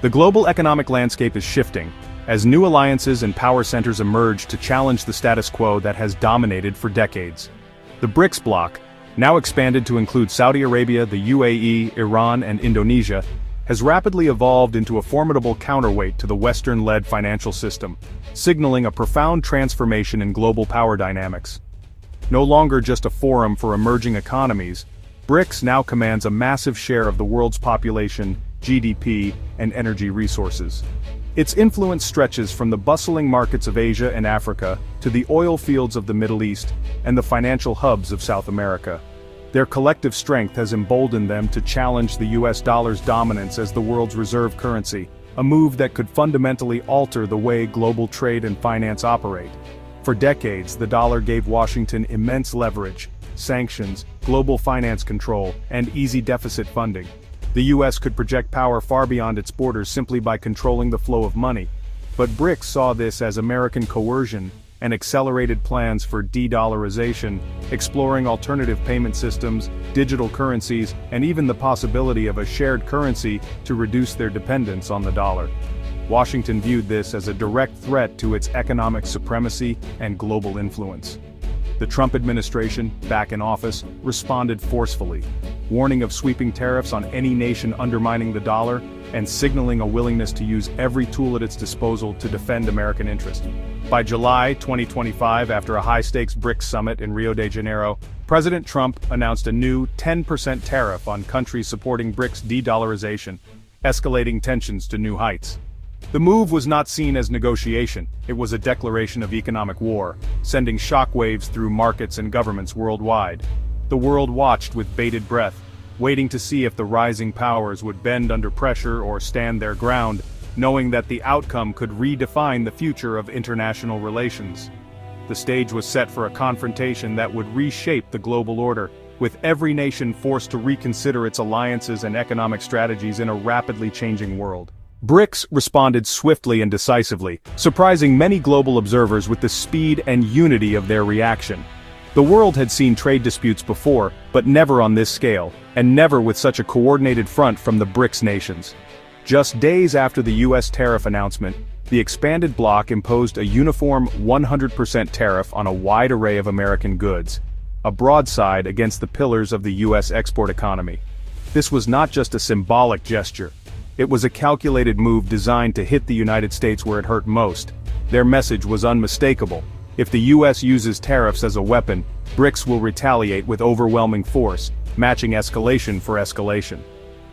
The global economic landscape is shifting, as new alliances and power centers emerge to challenge the status quo that has dominated for decades. The BRICS bloc, now expanded to include Saudi Arabia, the UAE, Iran, and Indonesia, has rapidly evolved into a formidable counterweight to the Western-led financial system, signaling a profound transformation in global power dynamics. No longer just a forum for emerging economies, BRICS now commands a massive share of the world's population, GDP, and energy resources. Its influence stretches from the bustling markets of Asia and Africa to the oil fields of the Middle East and the financial hubs of South America. Their collective strength has emboldened them to challenge the US dollar's dominance as the world's reserve currency, a move that could fundamentally alter the way global trade and finance operate. For decades, the dollar gave Washington immense leverage, sanctions, global finance control, and easy deficit funding. The US could project power far beyond its borders simply by controlling the flow of money. But BRICS saw this as American coercion and accelerated plans for de-dollarization, exploring alternative payment systems, digital currencies, and even the possibility of a shared currency to reduce their dependence on the dollar. Washington viewed this as a direct threat to its economic supremacy and global influence. The Trump administration, back in office, responded forcefully, warning of sweeping tariffs on any nation undermining the dollar, and signaling a willingness to use every tool at its disposal to defend American interest. By July 2025, after a high-stakes BRICS summit in Rio de Janeiro, President Trump announced a new 10% tariff on countries supporting BRICS de-dollarization, escalating tensions to new heights. The move was not seen as negotiation, it was a declaration of economic war, sending shockwaves through markets and governments worldwide. The world watched with bated breath, waiting to see if the rising powers would bend under pressure or stand their ground, knowing that the outcome could redefine the future of international relations. The stage was set for a confrontation that would reshape the global order, with every nation forced to reconsider its alliances and economic strategies in a rapidly changing world. BRICS responded swiftly and decisively, surprising many global observers with the speed and unity of their reaction. The world had seen trade disputes before, but never on this scale, and never with such a coordinated front from the BRICS nations. Just days after the US tariff announcement, the expanded bloc imposed a uniform 100% tariff on a wide array of American goods, a broadside against the pillars of the US export economy. This was not just a symbolic gesture. It was a calculated move designed to hit the United States where it hurt most. Their message was unmistakable. If the US uses tariffs as a weapon, BRICS will retaliate with overwhelming force, matching escalation for escalation.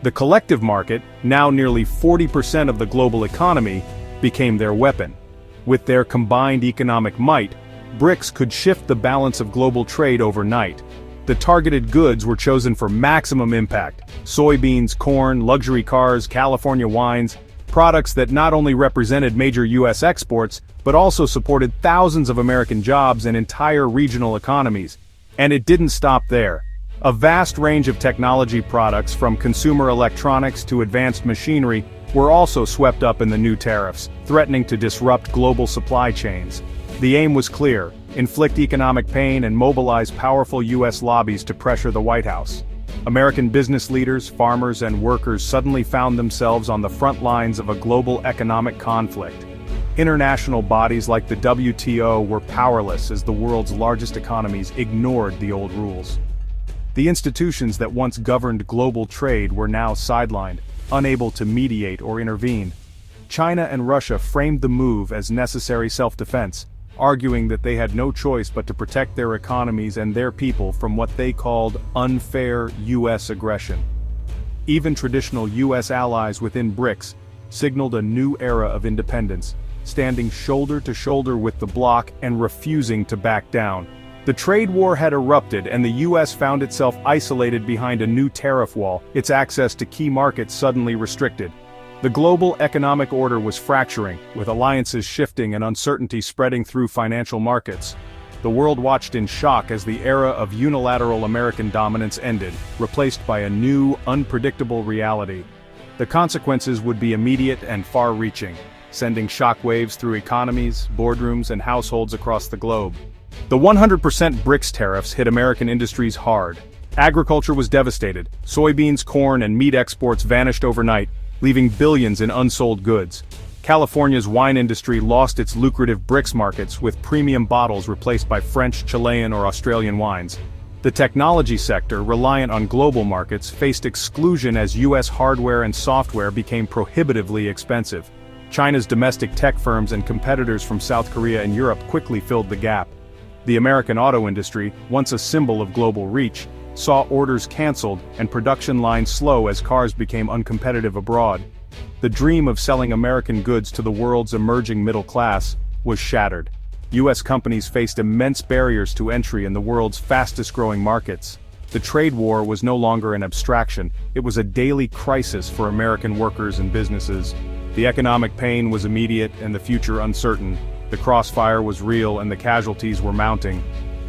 The collective market, now nearly 40% of the global economy, became their weapon. With their combined economic might, BRICS could shift the balance of global trade overnight. The targeted goods were chosen for maximum impact: soybeans, corn, luxury cars, California wines, products that not only represented major US exports, but also supported thousands of American jobs and entire regional economies. And it didn't stop there. A vast range of technology products, from consumer electronics to advanced machinery, were also swept up in the new tariffs, threatening to disrupt global supply chains. The aim was clear: inflict economic pain and mobilize powerful US lobbies to pressure the White House. American business leaders, farmers, and workers suddenly found themselves on the front lines of a global economic conflict. International bodies like the WTO were powerless as the world's largest economies ignored the old rules. The institutions that once governed global trade were now sidelined, unable to mediate or intervene. China and Russia framed the move as necessary self-defense, arguing that they had no choice but to protect their economies and their people from what they called unfair US aggression. Even traditional US allies within BRICS signaled a new era of independence, standing shoulder to shoulder with the bloc and refusing to back down. The trade war had erupted and the US found itself isolated behind a new tariff wall, its access to key markets suddenly restricted. The global economic order was fracturing, with alliances shifting and uncertainty spreading through financial markets. The world watched in shock as the era of unilateral American dominance ended, replaced by a new, unpredictable reality. The consequences would be immediate and far-reaching, sending shockwaves through economies, boardrooms, and households across the globe. The 100% BRICS tariffs hit American industries hard. Agriculture was devastated. Soybeans, corn, and meat exports vanished overnight, leaving billions in unsold goods. California's wine industry lost its lucrative BRICS markets, with premium bottles replaced by French, Chilean, or Australian wines. The technology sector, reliant on global markets, faced exclusion as U.S. hardware and software became prohibitively expensive. China's domestic tech firms and competitors from South Korea and Europe quickly filled the gap. The American auto industry, once a symbol of global reach, saw orders canceled and production lines slow as cars became uncompetitive abroad. The dream of selling American goods to the world's emerging middle class was shattered. U.S. companies faced immense barriers to entry in the world's fastest-growing markets. The trade war was no longer an abstraction, it was a daily crisis for American workers and businesses. The economic pain was immediate and the future uncertain. The crossfire was real and the casualties were mounting.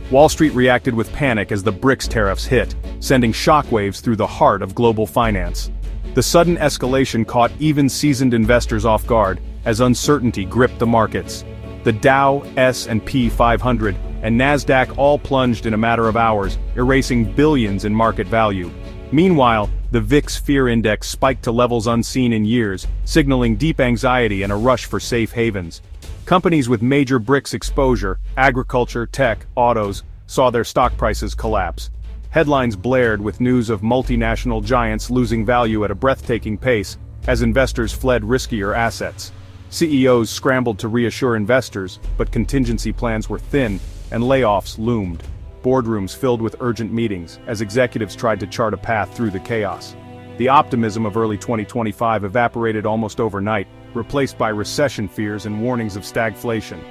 Wall Street reacted with panic as the BRICS tariffs hit, sending shockwaves through the heart of global finance. The sudden escalation caught even seasoned investors off guard, as uncertainty gripped the markets. The Dow, S&P 500, and Nasdaq all plunged in a matter of hours, erasing billions in market value. Meanwhile, the VIX Fear Index spiked to levels unseen in years, signaling deep anxiety and a rush for safe havens. Companies with major BRICS exposure, agriculture, tech, autos, saw their stock prices collapse. Headlines blared with news of multinational giants losing value at a breathtaking pace, as investors fled riskier assets. CEOs scrambled to reassure investors, but contingency plans were thin, and layoffs loomed. Boardrooms filled with urgent meetings, as executives tried to chart a path through the chaos. The optimism of early 2025 evaporated almost overnight, replaced by recession fears and warnings of stagflation.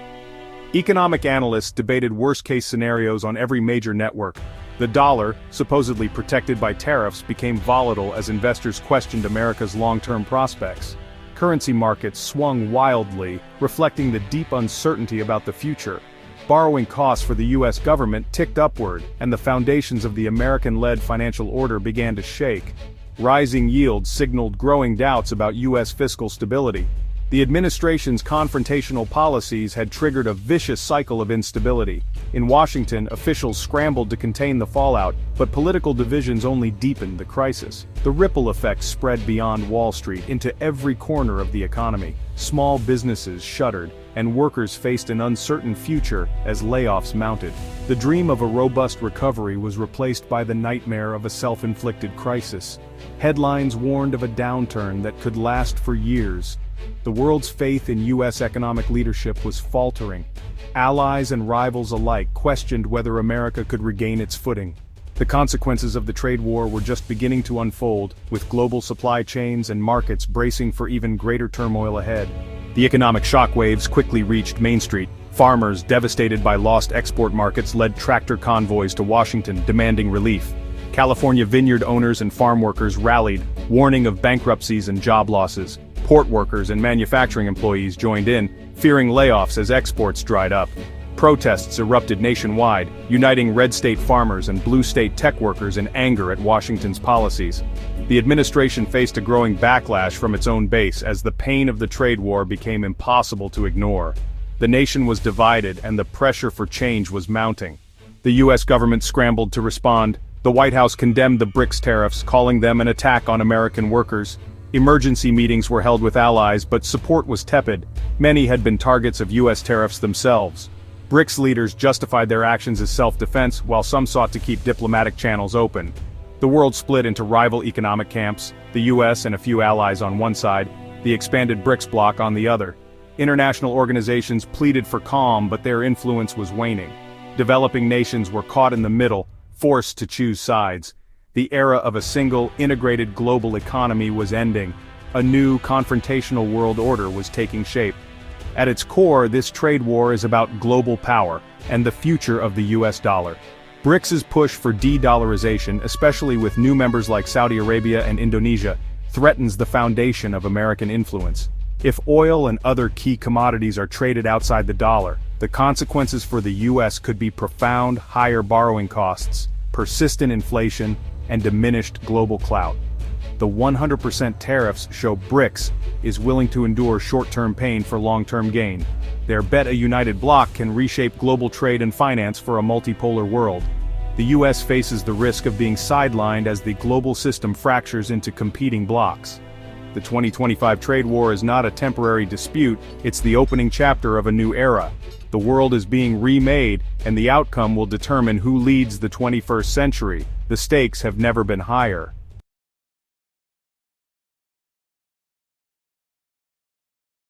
Economic analysts debated worst-case scenarios on every major network. The dollar, supposedly protected by tariffs, became volatile as investors questioned America's long-term prospects. Currency markets swung wildly, reflecting the deep uncertainty about the future. Borrowing costs for the U.S. government ticked upward, and the foundations of the American-led financial order began to shake. Rising yields signaled growing doubts about U.S. fiscal stability. The administration's confrontational policies had triggered a vicious cycle of instability. In Washington, officials scrambled to contain the fallout, but political divisions only deepened the crisis. The ripple effect spread beyond Wall Street into every corner of the economy. Small businesses shuttered, and workers faced an uncertain future as layoffs mounted. The dream of a robust recovery was replaced by the nightmare of a self-inflicted crisis. Headlines warned of a downturn that could last for years. The world's faith in U.S. economic leadership was faltering. Allies and rivals alike questioned whether America could regain its footing. The consequences of the trade war were just beginning to unfold, with global supply chains and markets bracing for even greater turmoil ahead. The economic shockwaves quickly reached Main Street. Farmers, devastated by lost export markets, led tractor convoys to Washington, demanding relief. California vineyard owners and farm workers rallied, warning of bankruptcies and job losses. Port workers and manufacturing employees joined in, fearing layoffs as exports dried up. Protests erupted nationwide, uniting red state farmers and blue state tech workers in anger at Washington's policies. The administration faced a growing backlash from its own base as the pain of the trade war became impossible to ignore. The nation was divided and the pressure for change was mounting. The U.S. government scrambled to respond. The White House condemned the BRICS tariffs, calling them an attack on American workers. Emergency meetings were held with allies, but support was tepid. Many had been targets of U.S. tariffs themselves. BRICS leaders justified their actions as self-defense, while some sought to keep diplomatic channels open. The world split into rival economic camps, the U.S. and a few allies on one side, the expanded BRICS bloc on the other. International organizations pleaded for calm, but their influence was waning. Developing nations were caught in the middle, forced to choose sides. The era of a single, integrated global economy was ending. A new, confrontational world order was taking shape. At its core, this trade war is about global power and the future of the U.S. dollar. BRICS's push for de-dollarization, especially with new members like Saudi Arabia and Indonesia, threatens the foundation of American influence. If oil and other key commodities are traded outside the dollar, the consequences for the U.S. could be profound, higher borrowing costs, persistent inflation, and diminished global clout. The 100% tariffs show BRICS is willing to endure short-term pain for long-term gain. Their bet a united bloc can reshape global trade and finance for a multipolar world. The U.S. faces the risk of being sidelined as the global system fractures into competing blocs. The 2025 trade war is not a temporary dispute, it's the opening chapter of a new era. The world is being remade, and the outcome will determine who leads the 21st century. The stakes have never been higher.